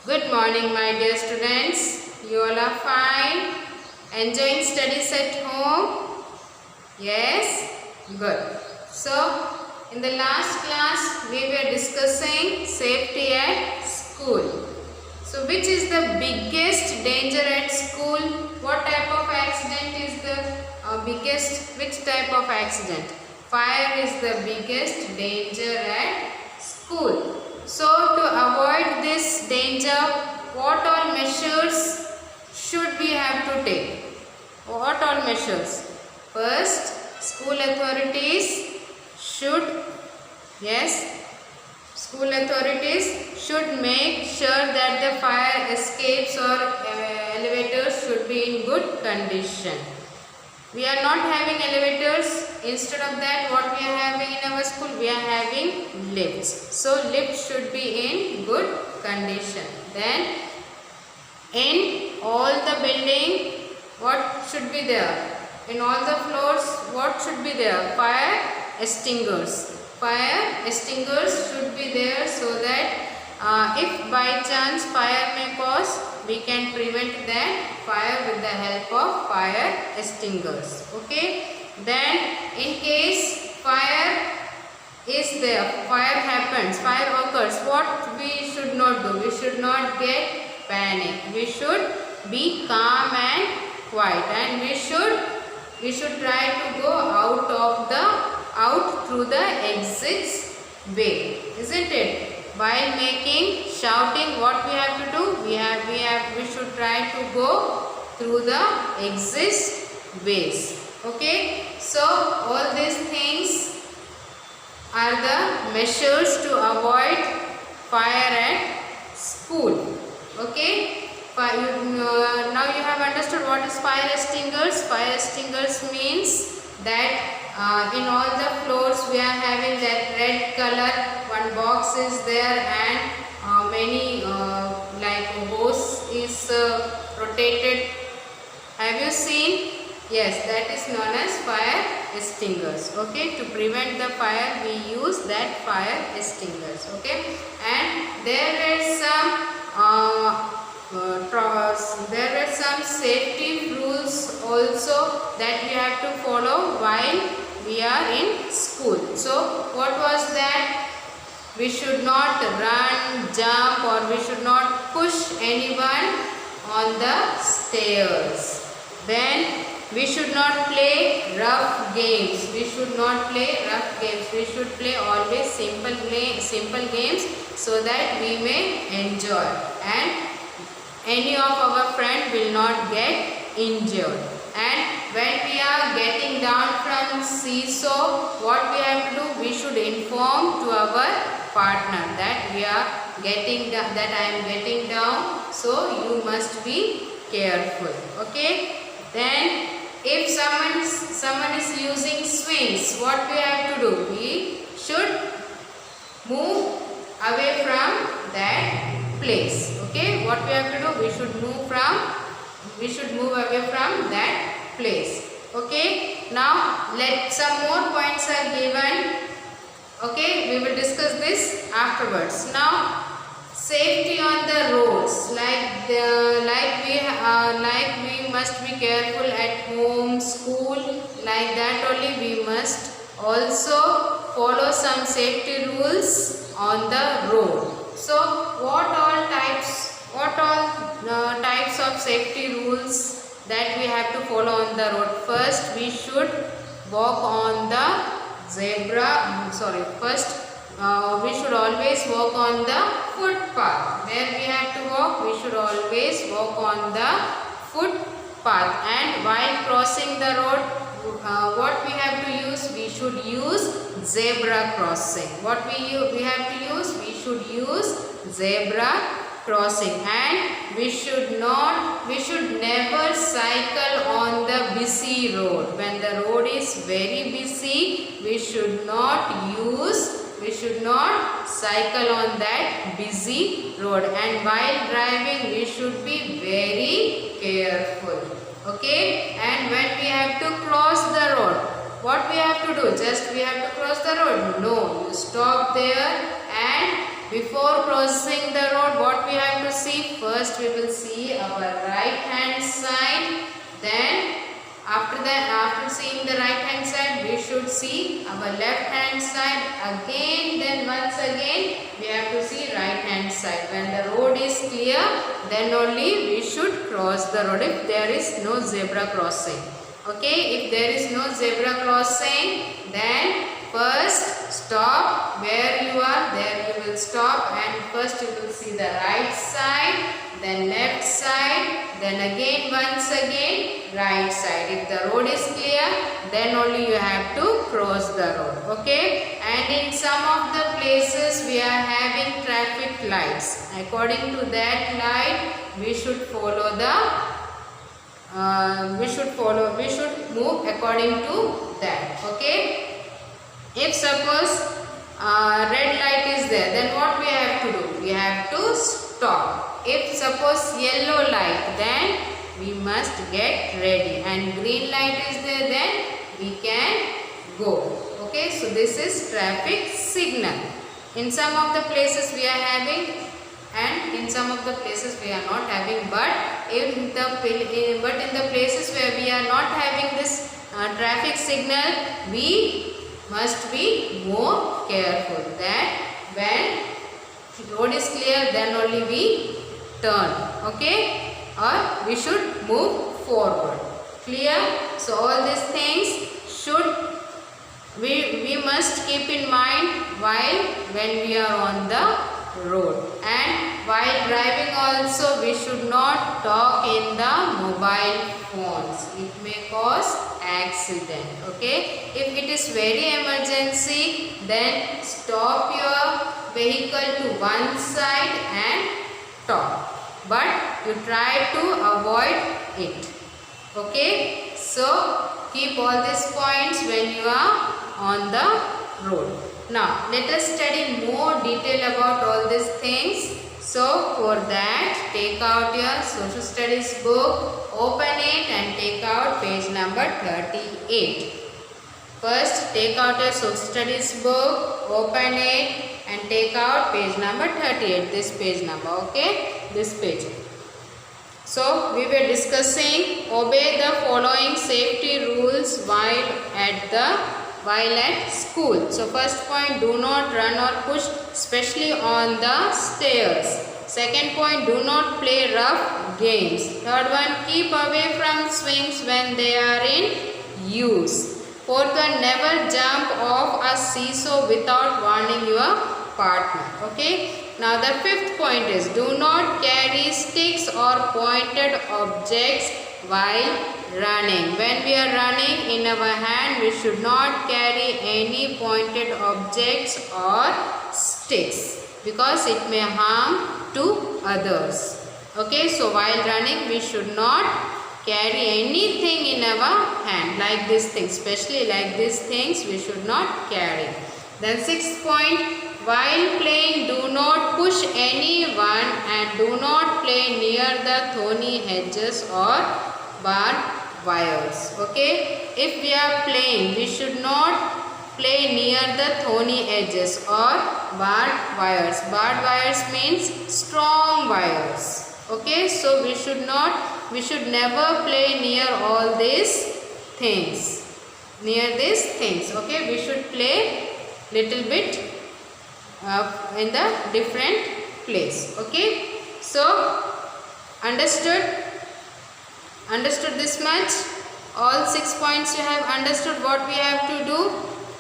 Good morning, my dear students. You all are fine? Enjoying studies at home? Yes? Good. So, in the last class, we were discussing safety at school. So, which is the biggest danger at school? What type of accident is the biggest? Which type of accident? Fire is the biggest danger at school. So, to avoid this danger, what all measures should we have to take? What all measures? First, school authorities should, yes, school authorities should make sure that the fire escapes or elevators should be in good condition. We are not having elevators. Instead of that, what we are having in our school? We are having lifts. So, lifts should be in good condition. Then, in all the building, what should be there? In all the floors, what should be there? Fire extinguishers. Fire extinguishers should be there so that if by chance fire may cause, we can prevent that fire with the help of fire extinguishers. Okay. Then in case fire is there, fire happens, fire occurs, what we should not do? We should not get panic. We should be calm and quiet, and we should try to go out through the exits way, isn't it? While shouting, what we have to do? We should try to go through the exit ways. Okay. So all these things are the measures to avoid fire at school. Okay. Now you have understood what is fire extinguishers. Fire extinguishers means that in all the floors we are having that red color. One box is there and many like hose is rotated. Have you seen? Yes, that is known as fire extinguishers. Okay, to prevent the fire we use that fire extinguishers. Okay, and there is some safety rules also that we have to follow while we are in school. So what was that? We should not run, jump, or we should not push anyone on the stairs. Then we should not play rough games. We should not play rough games. We should play always simple games so that we may enjoy and any of our friend will not get injured. And when we are getting down from seesaw, what we have to do? We should inform to our partner that we are getting that I am getting down. So you must be careful. Okay. Then if someone is using swings, what we have to do? We should move away from that place. Okay, what we have to do? We should move away from that place. Okay, now some more points are given. Okay, we will discuss this afterwards. Now, safety on the roads, like we must be careful at home, school, like that only we must also follow some safety rules on the road. So what all types of safety rules that we have to follow on the road? First, we should walk on the we should always walk on the footpath. Where we have to walk, we should always walk on the footpath. And while crossing the road, what we have to use? We should use zebra crossing. What we have to use? We should use zebra crossing. And we should never cycle on the busy road. When the road is very busy, we should not cycle on that busy road. And while driving, we should be very careful. Okay. And when we have to cross the road, what we have to do? Just we have to cross the road? No, you stop there, and before crossing the road, what we have to see? First we will see our right hand side. Then after that, after seeing the right hand side, we should see our left hand side again. Then once again we have to see right hand side. When the road is clear, then only we should cross the road if there is no zebra crossing. Okay, if there is no zebra crossing, then first stop where you are, there you will stop, and first you will see the right side, then left side, then again once again right side. If the road is clear, then only you have to cross the road. Okay, and in some of the places we are having traffic lights. According to that light, we should follow the we should move according to that. Okay, if suppose red light is there, then what we have to do? We have to stop. If suppose yellow light, then we must get ready, and green light is there, then we can go. Okay, so this is traffic signal. In some of the places we are having, and in some of the places we are not having, but in the places where we are not having this traffic signal, we must be more careful that when road is clear, then only we turn. Okay, or we should move forward. Clear? So all these things should we must keep in mind when we are on the road, and while driving also we should not talk in the mobile phones. It may cause accident. Okay, if it is very emergency, then stop your vehicle to one side and talk, but you try to avoid it. Okay, so keep all these points when you are on the road. Now let us study more detail about all these things. So for that, take out your social studies book, open it and take out page number 38. First take out your social studies book, open it and take out page number 38, this page number. Okay, this page. So we were discussing obey the following safety rules while at school. So first point, do not run or push, especially on the stairs. Second point, do not play rough games. Third one, keep away from swings when they are in use. Fourth one, never jump off a seesaw without warning your partner. Okay. Now the fifth point is, do not carry sticks or pointed objects while running. When we are running, in our hand we should not carry any pointed objects or sticks, because it may harm to others. Okay, so while running we should not carry anything in our hand, like these things, especially like these things we should not carry. Then sixth point, while playing, do not push anyone and do not play near the thorny hedges or barbed wires. Okay, if we are playing, we should not play near the thorny edges or barbed wires. Barbed wires means strong wires. Okay, so we should never play near all these things. Okay, we should play little bit in the different place. Okay, so understood this much? All 6 points you have understood what we have to do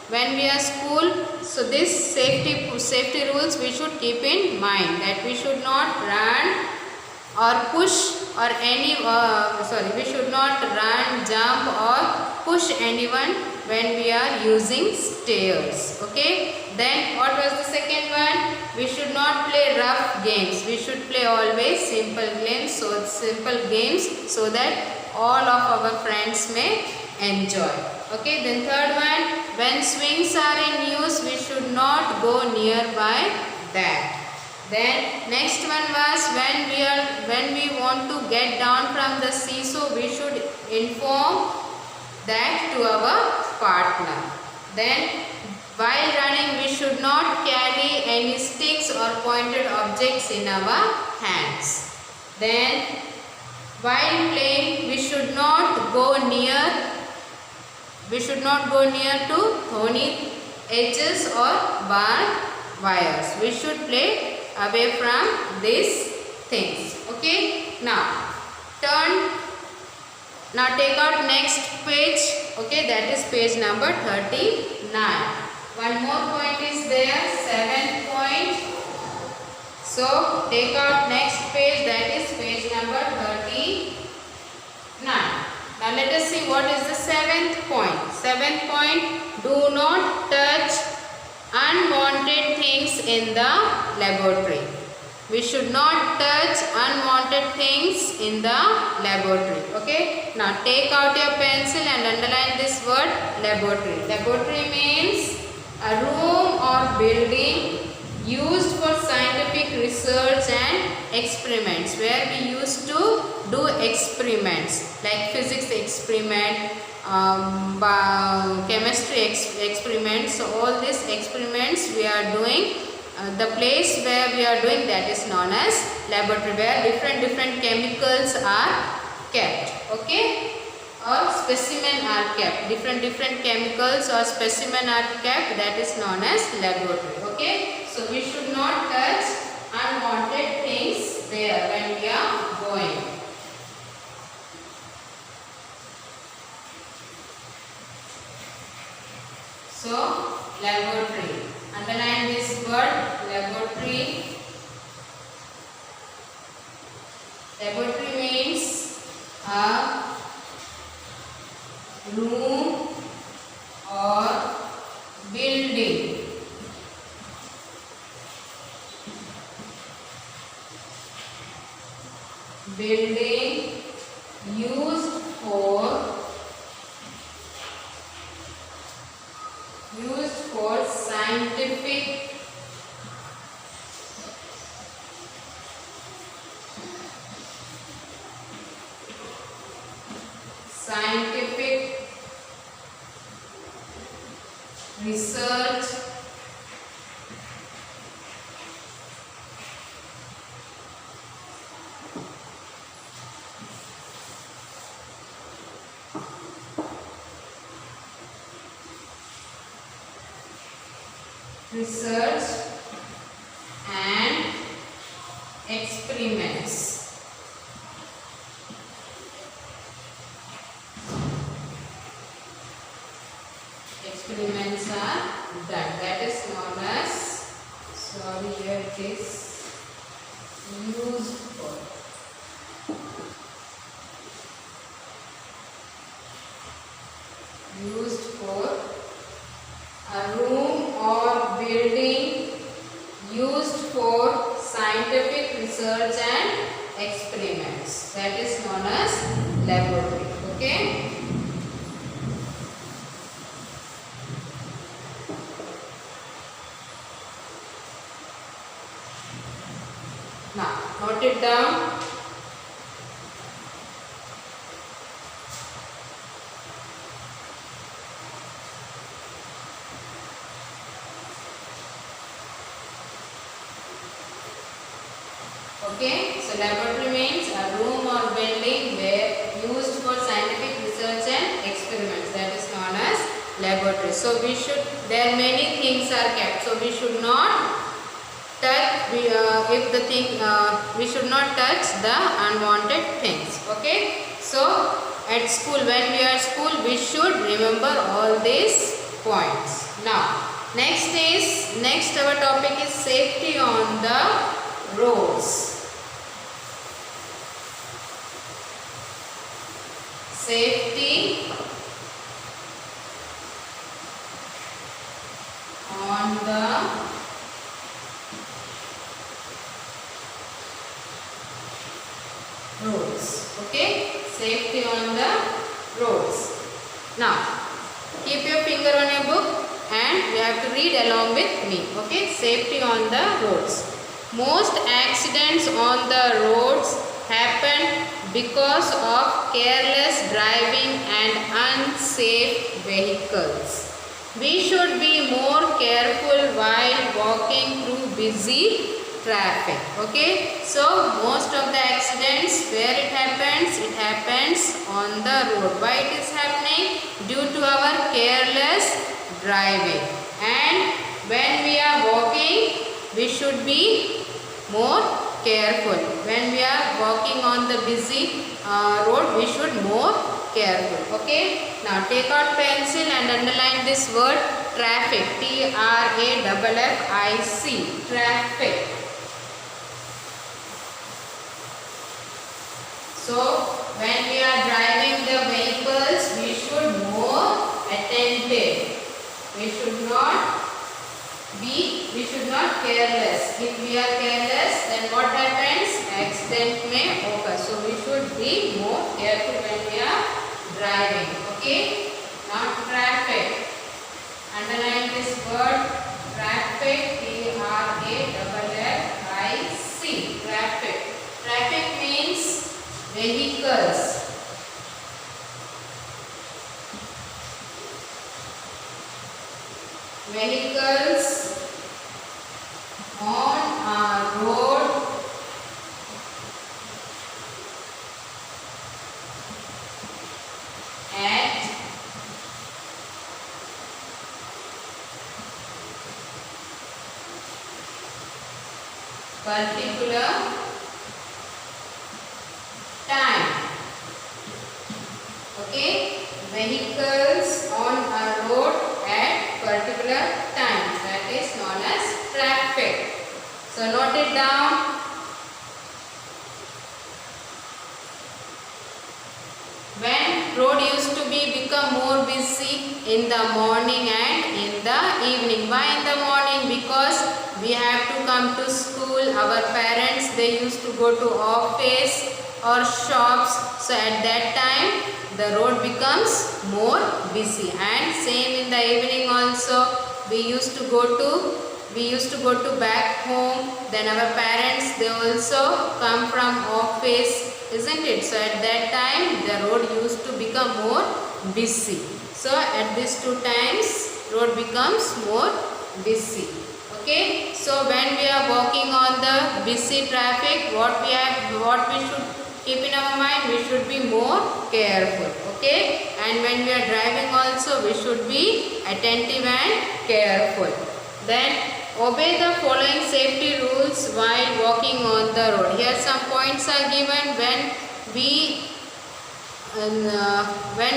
when we are school. So this safety rules we should keep in mind, that we should not run or push or we should not run, jump or push anyone when we are using stairs. Okay, then what was the second one? We should not play rough games. We should play always simple games, so that all of our friends may enjoy. Okay, then third one, when swings are in use, we should not go nearby that. Then next one was, when we want to get down from the seesaw, we should inform that to our partner. Then while running, we should not carry any sticks or pointed objects in our hands. Then while playing we should not go near to thorny edges or barbed wires. We should play away from these things. Okay, now take out next page. Okay, that is page number 39. One more point is there, 7th point. So take out next page, that is page number 39. Now let us see what is the 7th point. 7th point, do not touch unwanted things in the laboratory. We should not touch unwanted things in the laboratory. Okay. Now take out your pencil and underline this word laboratory. Laboratory means a room or building used for scientific research and experiments, where we used to do experiments like physics experiment, chemistry experiments. So all these experiments we are doing. The place where we are doing that is known as laboratory, where different chemicals are kept. Okay, or specimen are kept. Different chemicals or specimen are kept. That is known as laboratory. Okay, so we should not touch unwanted things there when we are going. So laboratory. Underline this word laboratory. Laboratory means a room or building used for scientific research and experiments. Experiments are done. That is known as, sorry, here it is, used for. A room or building used for scientific research and experiments. That is known as laboratory. Okay. Now note it down. Okay, so laboratory means a room or building where used for scientific research and experiments. That is known as laboratory. So we should, there many things are kept. So we should not touch. We should not touch the unwanted things. Okay. So at school, when we are at school, we should remember all these points. Now next our topic is safety on the roads. Safety on the roads. Okay, safety on the roads. Now keep your finger on your book and you have to read along with me. Okay, safety on the roads. Most accidents on the roads happen because of careless driving and unsafe vehicles. We should be more careful while walking through busy traffic. Okay, so most of the accidents, where it happens on the road. Why it is happening? Due to our careless driving. And when we are walking, we should be more careful. When we are walking on the busy road, we should more careful. Okay, now take out pencil and underline this word traffic. Traffic. Traffic. So when we are driving the vehicles, we should more attentive. We should not careless. If we are careless, then what happens? Accident may occur. So we should be more careful when we are driving. Okay. Now traffic. Underline this word traffic. Traffic. Traffic. Traffic means vehicles. Vehicles on a road at particular time. Okay, vehicles on a road at particular time, that is known as traffic. So note it down. When road used to become more busy in the morning and in the evening. Why in the morning? Because we have to come to school. Our parents, they used to go to office or shops. So at that time the road becomes more busy. And same in the evening also. We used to go to back home. Then our parents, they also come from office, isn't it? So at that time the road used to become more busy. So at these two times road becomes more busy. Okay. So when we are walking on the busy traffic, what we should keep in our mind? We should be more careful. Okay. And when we are driving also, we should be attentive and careful. Then obey the following safety rules while walking on the road. Here some points are given. When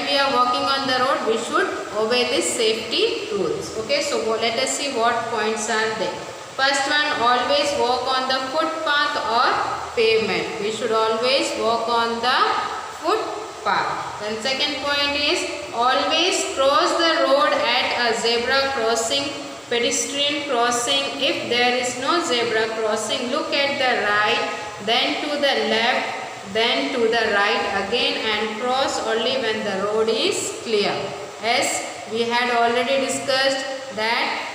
we are walking on the road, we should obey these safety rules. Okay, so let us see what points are there. First one, always walk on the footpath or pavement. We should always walk on the footpath. Then second point is, always cross the road at a zebra crossing, pedestrian crossing. If there is no zebra crossing, look at the right, then to the left, then to the right again, and cross only when the road is clear. As we had already discussed that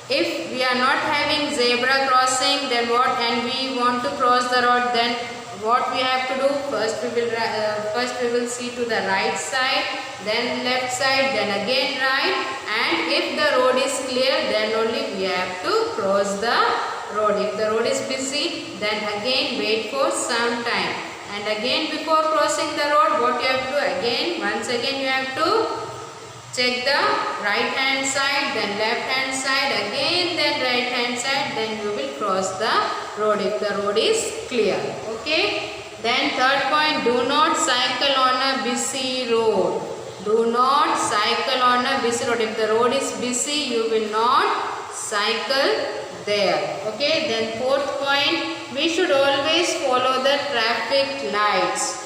if we are not having zebra crossing, then what, and we want to cross the road, then what we have to do? First we will see to the right side, then left side, then again right, and if the road is clear, then only we have to cross the road. If the road is busy, then again wait for some time, and again before crossing the road, what you have to do? Once again you have to check the right hand side, then left hand side, again then right hand side, then you will cross the road if the road is clear. Okay. Then third point, do not cycle on a busy road. Do not cycle on a busy road. If the road is busy, you will not cycle there. Okay. Then fourth point, we should always follow the traffic lights.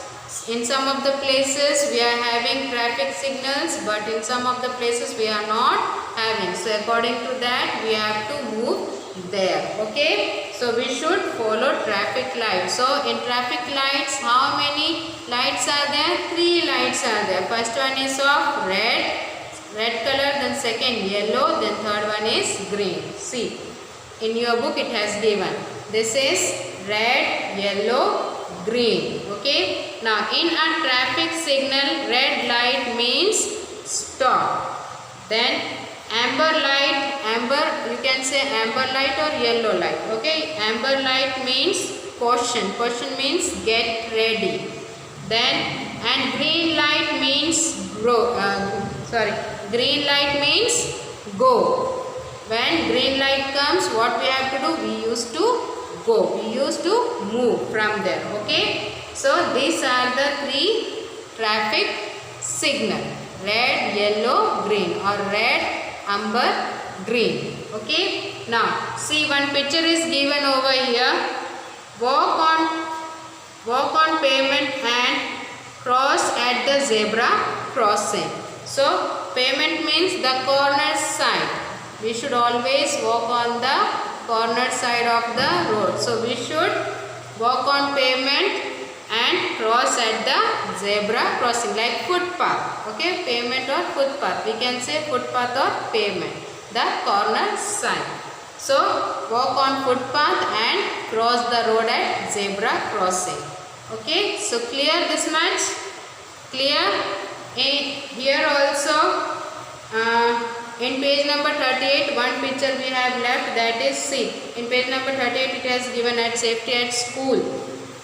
In some of the places we are having traffic signals, but in some of the places we are not having. So according to that we have to move there. Okay. So we should follow traffic lights. So in traffic lights, how many lights are there? 3 lights are there. First one is of red color, then second yellow, then third one is green. See, in your book it has given. This is red, yellow, green. Okay. Now in a traffic signal, red light means stop. Then Amber light, amber, you can say amber light or yellow light. Okay, amber light means caution. Caution means get ready. Then, and green light means grow. Green light means go. When green light comes, what we have to do? We used to go. We used to move from there. Okay. So these are the three traffic signal: red, yellow, green, or red, amber, green. Okay. Now see, one picture is given over here. Walk on pavement and cross at the zebra crossing. So pavement means the corner side. We should always walk on the corner side of the road. So we should walk on pavement and cross at the zebra crossing, like footpath. Okay, pavement or footpath. We can say footpath or pavement, the corner side. So walk on footpath and cross the road at zebra crossing. Okay, so clear this much? Clear? Here also in page number 38, one picture we have left, that is, see, in page number 38 it has given at safety at school.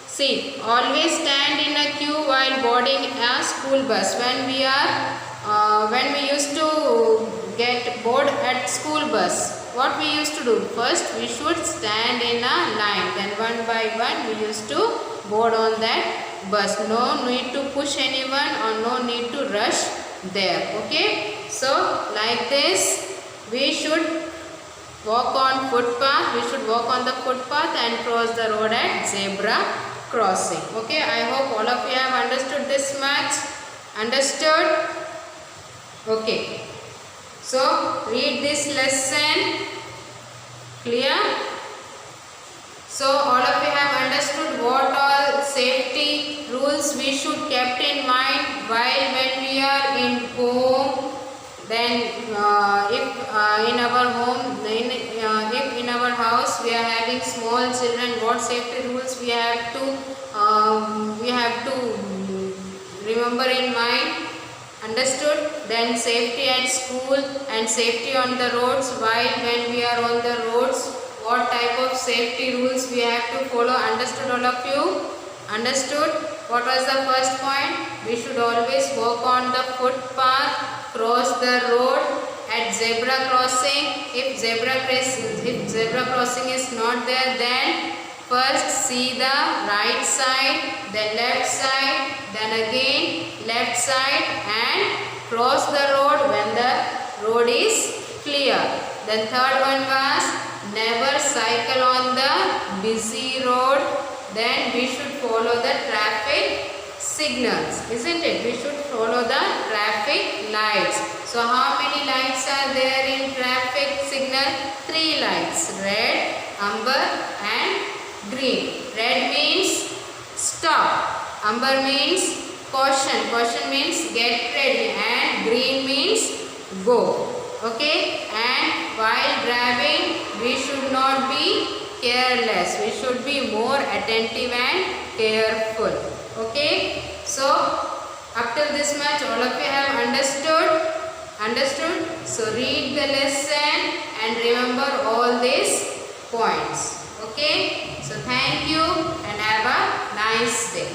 See, always stand in a queue while boarding a school bus. When we used to get board at school bus, what we used to do? First we should stand in a line, then one by one we used to board on that bus. No need to push anyone or no need to rush there. Okay, so like this we should walk on footpath. We should walk on the footpath and cross the road at zebra crossing. Okay, I hope all of you have understood this much. Understood? Okay, so read this lesson. Clear? So all of you have understood what all safety rules we should kept in mind while when we are in home. Then if in our home, if in our house we are having small children, what safety rules we have to remember in mind. Understood? Then safety at school and safety on the roads. While when we are on the roads, what type of safety rules we have to follow. Understood, all of you? Understood? What was the first point? We should always walk on the footpath, cross the road at zebra crossing. If zebra crossing is not there, then first see the right side, then left side, then again left side, and cross the road when the road is clear. Then third one was never cycle on the busy road. Then we should follow the traffic signals, isn't it? We should follow the traffic lights. So how many lights are there in traffic signal? 3 lights: red, amber and green. Red means stop, amber means caution, caution means get ready, and green means go. Okay, and while driving we should not be careless. We should be more attentive and careful. Okay, so up till this much all of you have understood? Understood? So read the lesson and remember all these points. Okay, so thank you and have a nice day.